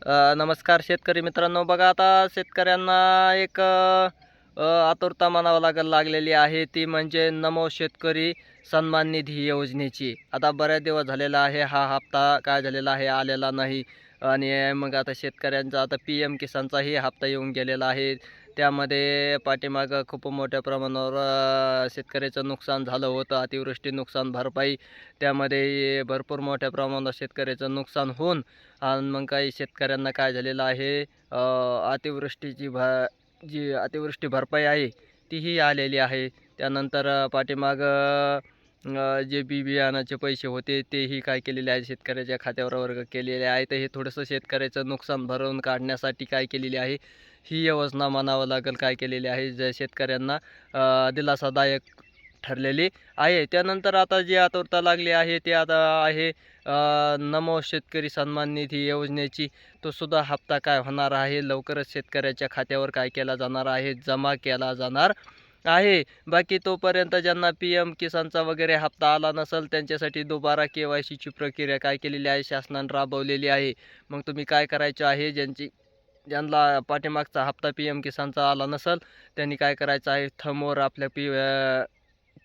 नमस्कार शेतकरी मित्रांनो. बघा आता शेतकऱ्यांना एक आतुरता म्हणावं लागलेली आहे, ती म्हणजे नमो शेतकरी सन्मान निधी योजनेची. आता बऱ्याच दिवस झालेला आहे, हा हप्ता काय झालेला आहे आलेला नाही. आणि मग आता शेतकऱ्यांचा आता PM किसानचाही हप्ता येऊन गेलेला आहे. त्यामध्ये पाठीमागं खूप मोठ्या प्रमाणावर शेतकऱ्याचं नुकसान झालं होतं. अतिवृष्टी नुकसान भरपाई त्यामध्ये भरपूर मोठ्या प्रमाणात शेतकऱ्याचं नुकसान होऊन आणि मग काही शेतकऱ्यांना काय झालेलं आहे, अतिवृष्टीची जी अतिवृष्टी भरपाई आहे तीही आलेली आहे. त्यानंतर पाठीमागं जे बियाणाचे पैसे होते तेही काय केलेले आहे शेतकऱ्याच्या खात्यावर वर्ग केलेले आहे. तर हे थोडंसं शेतकऱ्याचं नुकसान भरून काढण्यासाठी काय केलेली आहे, ही योजना म्हणावं लागेल काय केलेली आहे, जे शेतकऱ्यांना दिलासादायक ठरलेली आहे. त्यानंतर आता जी आतुरता लागली आहे ते आता आहे नमो शेतकरी सन्मान निधी योजनेची. तो सुद्धा हप्ता काय होणार आहे, लवकरच शेतकऱ्याच्या खात्यावर काय केला जाणार आहे, जमा केला जाणार आहे. बाकी तोपर्यंत ज्यांना PM किसानचा वगैरे हप्ता आला नसेल त्यांच्यासाठी दुबारा KYCची प्रक्रिया काय केलेली आहे, शासनाने राबवलेली आहे. मग तुम्ही काय करायचं आहे, ज्यांना पाठीमागचा हप्ता PM किसानचा आला नसेल त्यांनी काय करायचं आहे, थंबवर आपल्या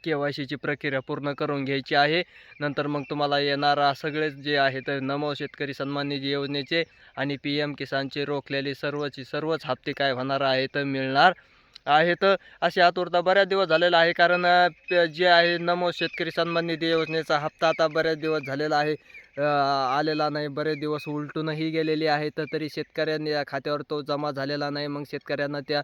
KYCची प्रक्रिया पूर्ण करून घ्यायची आहे. नंतर मग तुम्हाला येणारा सगळेच जे आहेत नमो शेतकरी सन्मान निधी योजनेचे आणि PM किसानचे रोखलेले सर्वच हप्ते काय होणार आहेत, मिळणार आहेत. अशी आतुरता बऱ्याच दिवस झालेला आहे. कारण जे आहे नमो शेतकरी सन्मान निधी योजनेचा हप्ता आता बऱ्याच दिवस झालेला आहे, आलेला नाही. बरेच दिवस उलटूनही गेलेले आहेत, तरी शेतकऱ्यांनी खात्यावर तो जमा झालेला नाही. मग शेतकऱ्यांना त्या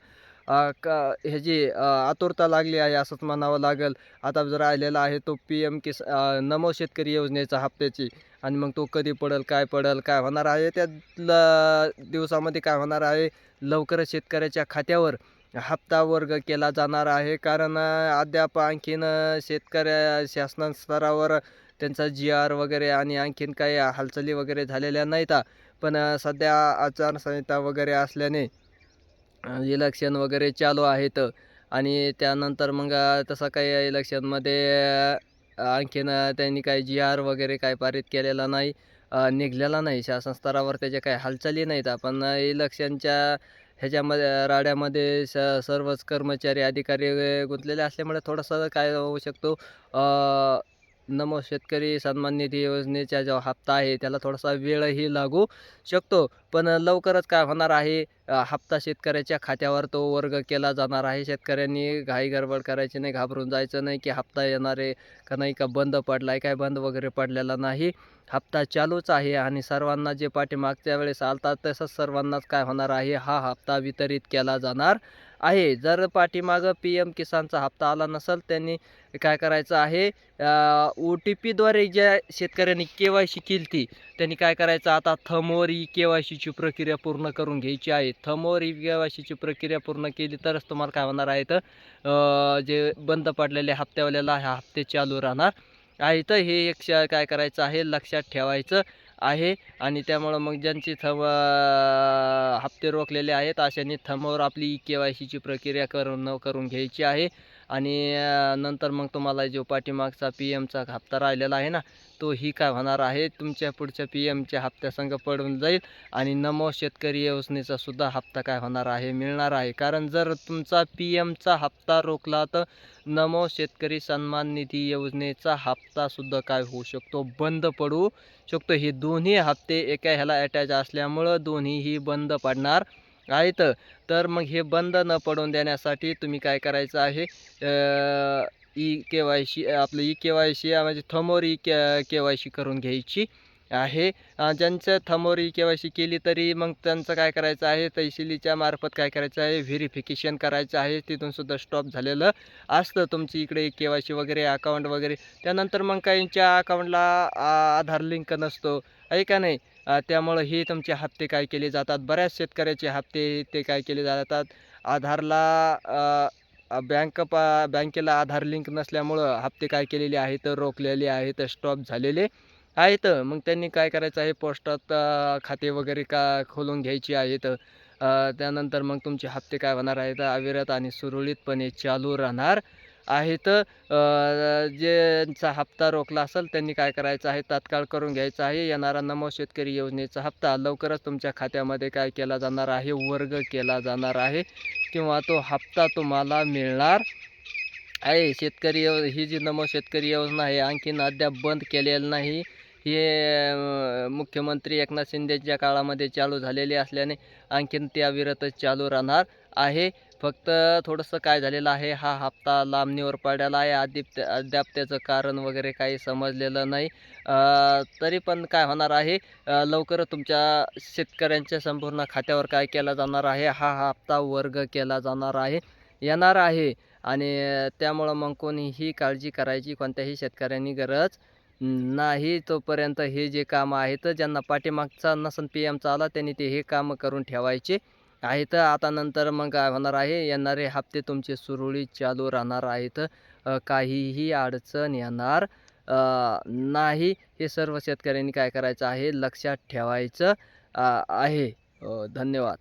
ह्याची आतुरता लागली आहे असंच म्हणावं लागेल. आता जर राहिलेला आहे तो नमो शेतकरी योजनेचा हप्त्याची, आणि मग तो कधी पडेल, काय होणार आहे, त्या दिवसामध्ये काय होणार आहे, लवकरच शेतकऱ्याच्या खात्यावर हप्ता वर्ग केला जाणार आहे. कारण अद्याप आणखीन शासन स्तरावर त्यांचा GR वगैरे आणि आणखीन काही हालचाली वगैरे झालेल्या नाहीत. पण सध्या आचारसंहिता वगैरे असल्याने इलेक्शन वगैरे चालू आहेत आणि त्यानंतर मग तसं काही इलेक्शनमध्ये आणखीन त्यांनी काही GR वगैरे काही पारित केलेला नाही, निघालेला नाही. शासन स्तरावर त्याच्या काही हालचाली नाहीत. आपण इलेक्शनच्या ह्याच्यामध्ये राड्यामध्ये सर्वच कर्मचारी, अधिकारी गुंतलेले असल्यामुळे थोडंसं काय होऊ शकतो, नमो शेतकरी सन्मान निधी योजनेचा जो हप्ता आहे त्याला थोडासा वेळही लागू शकतो. पण लवकरच काय होणार आहे, हप्ता शेतकऱ्याच्या खात्यावर तो वर्ग केला जाणार आहे. शेतकऱ्यांनी घाई गडबड करायची नाही, घाबरून जायचं नाही की हप्ता येणार आहे का नाही, का बंद पडला आहे, काय बंद वगैरे पडलेला नाही. हप्ता चालूच आहे आणि सर्वांना जे पाठीमागच्या वेळेस आलतात तसंच सर्वांनाच काय होणार आहे, हा हप्ता वितरित केला जाणार आहे. जर पाठीमागं PM किसानचा हप्ता आला नसेल त्यांनी काय करायचं आहे, OTPद्वारे ज्या शेतकऱ्यांनी KYC केली ती त्यांनी काय करायचं, आता थंबवर KYCची प्रक्रिया पूर्ण करून घ्यायची आहे. थंबवर KYCची प्रक्रिया पूर्ण केली तरच तुम्हाला काय होणार आहे, तर जे बंद पडलेले हप्त्यावाल्याला हा हप्ते चालू राहणार आहे. तर हे एक काय करायचं आहे, लक्षात ठेवायचं आहे. आणि त्यामुळं मग ज्यांची हप्ते रोखलेले आहेत अशांनी थंबवर आपली KYCची प्रक्रिया करून घ्यायची आहे. आणि नंतर मग तुम्हाला जो पाठीमागचा PMचा हप्ता राहिलेला आहे ना, तोही काय होणार आहे, तुमच्या पुढच्या PMच्या हप्त्यासंग पडून जाईल आणि नमो शेतकरी योजनेचा सुद्धा हप्ता काय होणार आहे, मिळणार आहे. कारण जर तुमचा PMचा हप्ता रोखला तर नमो शेतकरी सन्मान निधी योजनेचा हप्तासुद्धा काय होऊ शकतो, बंद पडू शकतो. हे दोन्ही हप्ते एका ह्याला अटॅच असल्यामुळं दोन्हीही बंद पडणार आहेत. तर मग हे बंद न पडून देण्यासाठी तुम्ही काय करायचं आहे, KYC आपलं KYC म्हणजे थंबवर KYC करून घ्यायची आहे. ज्यांचं थंबवर KYC केली तरी मग त्यांचं काय करायचं आहे, तहसीलीच्या मार्फत काय करायचं आहे, व्हेरिफिकेशन करायचं आहे. तिथून सुद्धा स्टॉप झालेलं असतं तुमची इकडे KYC वगैरे, अकाउंट वगैरे. त्यानंतर मग काहींच्या अकाउंटला आधार लिंक नसतो, आहे का नाही. त्यामुळं हे तुमचे हप्ते काय केले जातात, बऱ्याच शेतकऱ्याचे हप्ते ते काय केले जातात, आधारला बँकेला आधार लिंक नसल्यामुळं हप्ते काय केलेले आहेत, रोखलेले आहेत, स्टॉप झालेले आहेत. मग त्यांनी काय करायचं आहे, पोस्टात खाते वगैरे खोलून घ्यायची आहेत. त्यानंतर मग तुमचे हप्ते काय होणार आहेत, अविरत आणि सुरळीतपणे चालू राहणार आहेत ज्यांचा हप्ता रोखला असेल त्यांनी काय करायचं आहे, तात्काळ करून घ्यायचा आहे. येणारा नमो शेतकरी योजनेचा हप्ता लवकरच तुमच्या खात्यामध्ये काय केला जाणार आहे, वर्ग केला जाणार आहे किंवा तो हप्ता तुम्हाला मिळणार आहे. ही जी नमो शेतकरी योजना आहे आणखीन अद्याप बंद केलेली नाही. हे मुख्यमंत्री एकनाथ शिंदेच्या काळामध्ये चालू झालेली असल्याने आणखीन त्याविरतच चालू राहणार आहे. फक्त थोडंसं काय झालेलं आहे, हा हप्ता लांबणीवर पडलेला आहे. अद्याप त्याचं कारण वगैरे काही समजलेलं नाही. तरी पण काय होणार आहे, लवकरच तुमच्या शेतकऱ्यांच्या संपूर्ण खात्यावर काय केला जाणार आहे, हा हप्ता वर्ग केला जाणार आहे, येणार आहे. आणि त्यामुळं मग कोणीही काळजी करायची कोणत्याही शेतकऱ्यांनी गरज नाही. तोपर्यंत हे जे कामं आहेत, ज्यांना पाठीमागचा नसन PM आला त्यांनी ते हे कामं करून ठेवायचे आहेत. आता नंतर मग काय होणार आहे, येणारे हप्ते तुमचे सुरळीत चालू राहणार आहेत. काहीही अडचण येणार नाही. हे सर्व शेतकऱ्यांनी काय करायचं आहे, लक्षात ठेवायचं आहे. धन्यवाद.